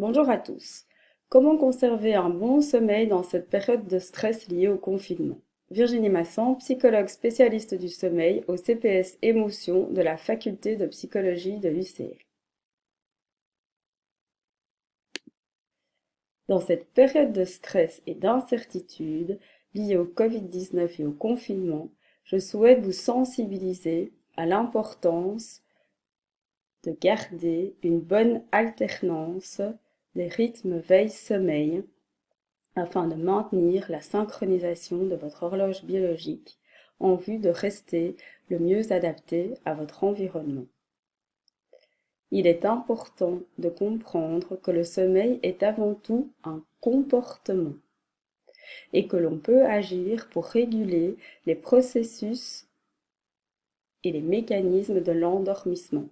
Bonjour à tous. Comment conserver un bon sommeil dans cette période de stress liée au confinement? Virginie Masson, psychologue spécialiste du sommeil au CPS Émotion de la faculté de psychologie de l'UCL. Dans cette période de stress et d'incertitude liée au Covid-19 et au confinement, je souhaite vous sensibiliser à l'importance de garder une bonne alternance des rythmes veille-sommeil afin de maintenir la synchronisation de votre horloge biologique en vue de rester le mieux adapté à votre environnement. Il est important de comprendre que le sommeil est avant tout un comportement et que l'on peut agir pour réguler les processus et les mécanismes de l'endormissement.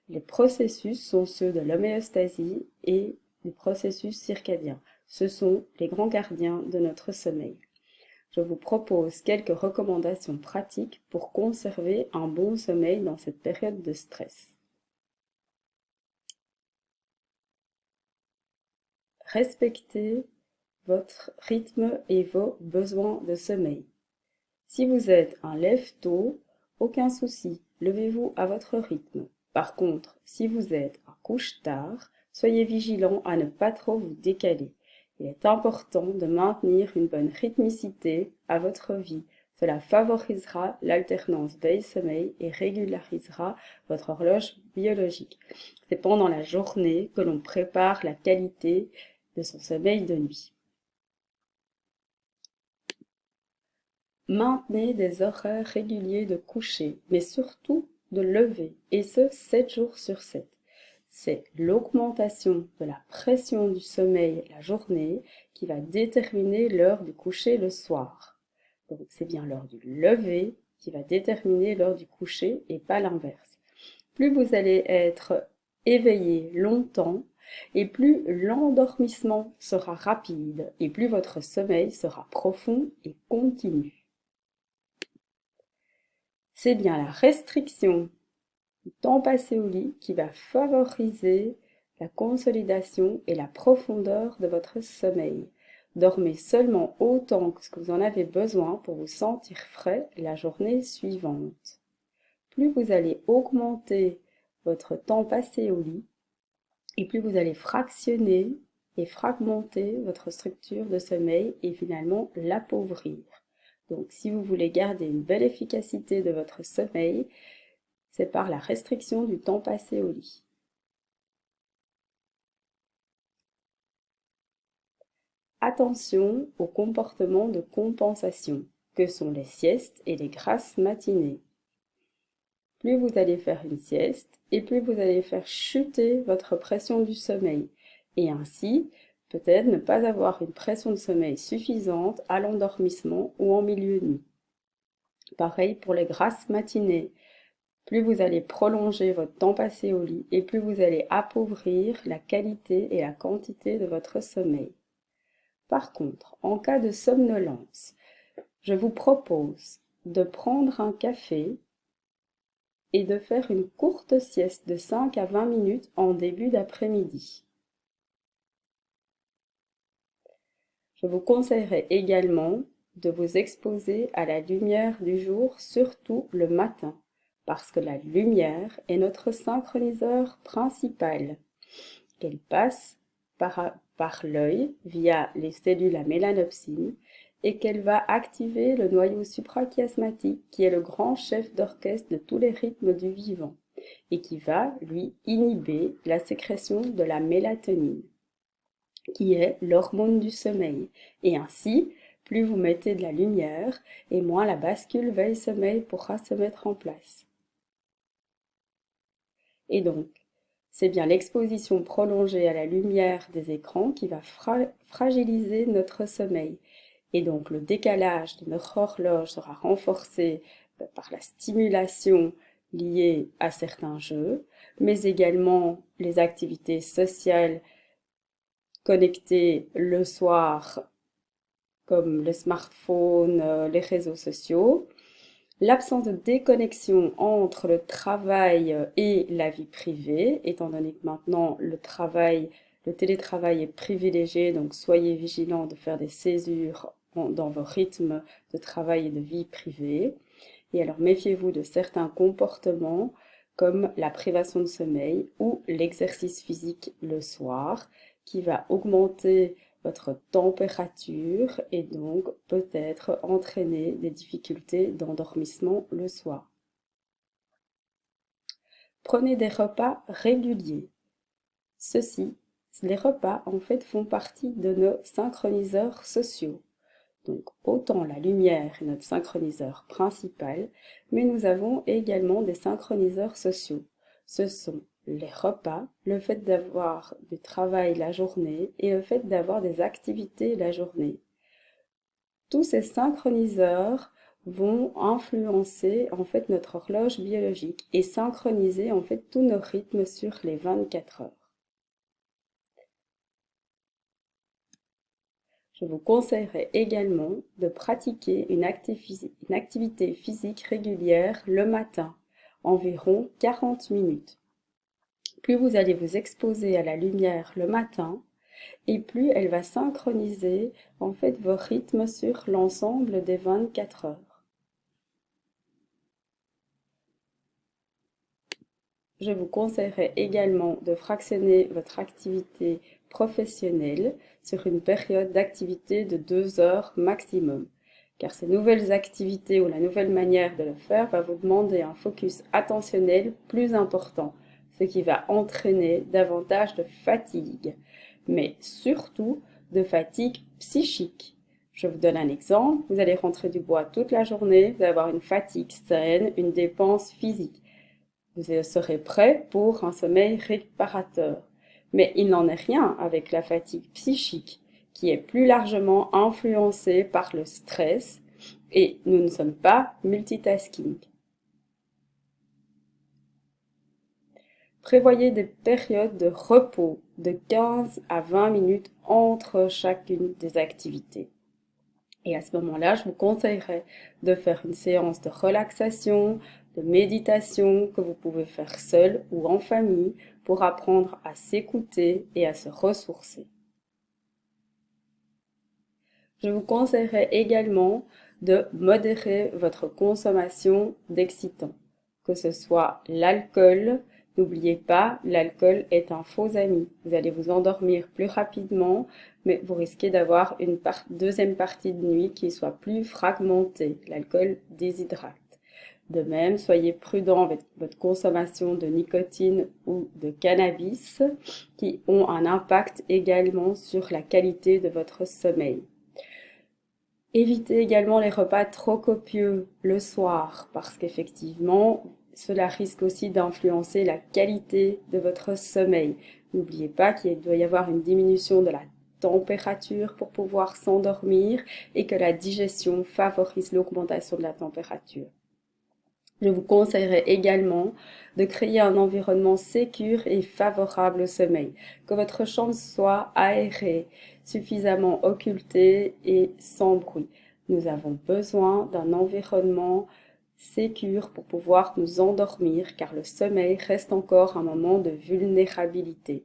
Les processus sont ceux de l'homéostasie et des processus circadiens. Ce sont les grands gardiens de notre sommeil. Je vous propose quelques recommandations pratiques pour conserver un bon sommeil dans cette période de stress. Respectez votre rythme et vos besoins de sommeil. Si vous êtes un lève-tôt, aucun souci, levez-vous à votre rythme. Par contre, si vous êtes un couche-tard, soyez vigilant à ne pas trop vous décaler. Il est important de maintenir une bonne rythmicité à votre vie. Cela favorisera l'alternance veille-sommeil et régularisera votre horloge biologique. C'est pendant la journée que l'on prépare la qualité de son sommeil de nuit. Maintenez des horaires réguliers de coucher, mais surtout de lever, et ce 7 jours sur 7. C'est l'augmentation de la pression du sommeil la journée qui va déterminer l'heure du coucher le soir. Donc c'est bien l'heure du lever qui va déterminer l'heure du coucher et pas l'inverse. Plus vous allez être éveillé longtemps, et plus l'endormissement sera rapide, et plus votre sommeil sera profond et continu. C'est bien la restriction du temps passé au lit qui va favoriser la consolidation et la profondeur de votre sommeil. Dormez seulement autant que ce que vous en avez besoin pour vous sentir frais la journée suivante. Plus vous allez augmenter votre temps passé au lit, et plus vous allez fractionner et fragmenter votre structure de sommeil et finalement l'appauvrir. Donc si vous voulez garder une belle efficacité de votre sommeil, c'est par la restriction du temps passé au lit. Attention aux comportements de compensation, que sont les siestes et les grasses matinées. Plus vous allez faire une sieste, et plus vous allez faire chuter votre pression du sommeil, et ainsi peut-être ne pas avoir une pression de sommeil suffisante à l'endormissement ou en milieu de nuit. Pareil pour les grasses matinées. Plus vous allez prolonger votre temps passé au lit et plus vous allez appauvrir la qualité et la quantité de votre sommeil. Par contre, en cas de somnolence, je vous propose de prendre un café et de faire une courte sieste de 5 à 20 minutes en début d'après-midi. Je vous conseillerais également de vous exposer à la lumière du jour, surtout le matin, parce que la lumière est notre synchroniseur principal. Qu'elle passe par l'œil via les cellules à mélanopsine et qu'elle va activer le noyau suprachiasmatique qui est le grand chef d'orchestre de tous les rythmes du vivant et qui va, lui, inhiber la sécrétion de la mélatonine, qui est l'hormone du sommeil. Et ainsi, plus vous mettez de la lumière, et moins la bascule veille-sommeil pourra se mettre en place. Et donc, c'est bien l'exposition prolongée à la lumière des écrans qui va fragiliser notre sommeil. Et donc, le décalage de notre horloge sera renforcé par la stimulation liée à certains jeux, mais également les activités sociales connectées le soir, comme le smartphone, les réseaux sociaux. L'absence de déconnexion entre le travail et la vie privée, étant donné que maintenant le travail Le télétravail est privilégié, donc soyez vigilants de faire des césures dans vos rythmes de travail et de vie privée. Et alors méfiez-vous de certains comportements comme la privation de sommeil ou l'exercice physique le soir qui va augmenter votre température et donc peut-être entraîner des difficultés d'endormissement le soir. Prenez des repas réguliers. Les repas en fait font partie de nos synchroniseurs sociaux. Donc autant la lumière est notre synchroniseur principal, mais nous avons également des synchroniseurs sociaux. Ce sont les repas, le fait d'avoir du travail la journée et le fait d'avoir des activités la journée. Tous ces synchroniseurs vont influencer en fait notre horloge biologique et synchroniser en fait tous nos rythmes sur les 24 heures. Je vous conseillerais également de pratiquer une activité physique régulière le matin, environ 40 minutes. Plus vous allez vous exposer à la lumière le matin, et plus elle va synchroniser en fait vos rythmes sur l'ensemble des 24 heures. Je vous conseillerais également de fractionner votre activité professionnelle sur une période d'activité de 2 heures maximum, car ces nouvelles activités ou la nouvelle manière de le faire va vous demander un focus attentionnel plus important, ce qui va entraîner davantage de fatigue, mais surtout de fatigue psychique. Je vous donne un exemple, vous allez rentrer du bois toute la journée, vous allez avoir une fatigue saine, une dépense physique. Vous serez prêt pour un sommeil réparateur. Mais il n'en est rien avec la fatigue psychique, qui est plus largement influencée par le stress, et nous ne sommes pas multitasking. Prévoyez des périodes de repos de 15 à 20 minutes entre chacune des activités. Et à ce moment-là, je vous conseillerais de faire une séance de relaxation, de méditation que vous pouvez faire seul ou en famille pour apprendre à s'écouter et à se ressourcer. Je vous conseillerais également de modérer votre consommation d'excitants, que ce soit l'alcool. N'oubliez pas, l'alcool est un faux ami. Vous allez vous endormir plus rapidement, mais vous risquez d'avoir une deuxième partie de nuit qui soit plus fragmentée. L'alcool déshydrate. De même, soyez prudent avec votre consommation de nicotine ou de cannabis qui ont un impact également sur la qualité de votre sommeil. Évitez également les repas trop copieux le soir parce qu'effectivement, cela risque aussi d'influencer la qualité de votre sommeil. N'oubliez pas qu'il doit y avoir une diminution de la température pour pouvoir s'endormir et que la digestion favorise l'augmentation de la température. Je vous conseillerais également de créer un environnement sécure et favorable au sommeil, que votre chambre soit aérée, suffisamment occultée et sans bruit. Nous avons besoin d'un environnement sécure pour pouvoir nous endormir car le sommeil reste encore un moment de vulnérabilité.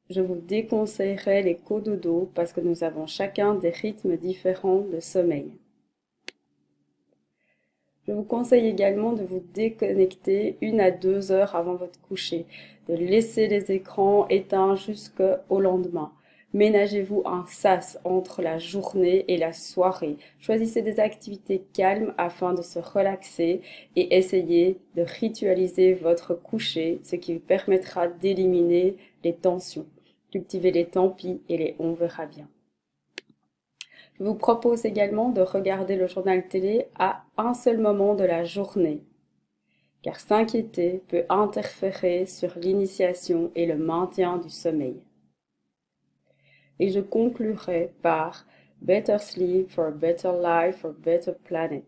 Je vous déconseillerais les cododos parce que nous avons chacun des rythmes différents de sommeil. Je vous conseille également de vous déconnecter 1 à 2 heures avant votre coucher, de laisser les écrans éteints jusqu'au lendemain. Ménagez-vous un sas entre la journée et la soirée. Choisissez des activités calmes afin de se relaxer et essayez de ritualiser votre coucher, ce qui vous permettra d'éliminer les tensions. Cultivez les tant pis et les on verra bien. Je vous propose également de regarder le journal télé à un seul moment de la journée, car s'inquiéter peut interférer sur l'initiation et le maintien du sommeil. Et je conclurai par Better Sleep for a Better Life for a Better Planet.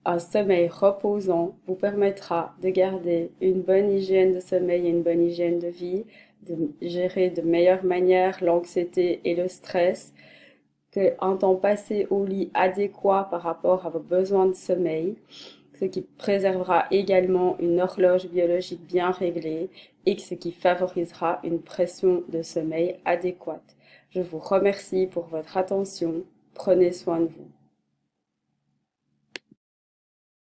Un sommeil reposant vous permettra de garder une bonne hygiène de sommeil et une bonne hygiène de vie, de gérer de meilleure manière l'anxiété et le stress, qu'un temps passé au lit adéquat par rapport à vos besoins de sommeil ce qui préservera également une horloge biologique bien réglée et ce qui favorisera une pression de sommeil adéquate. Je vous remercie pour votre attention. Prenez soin de vous.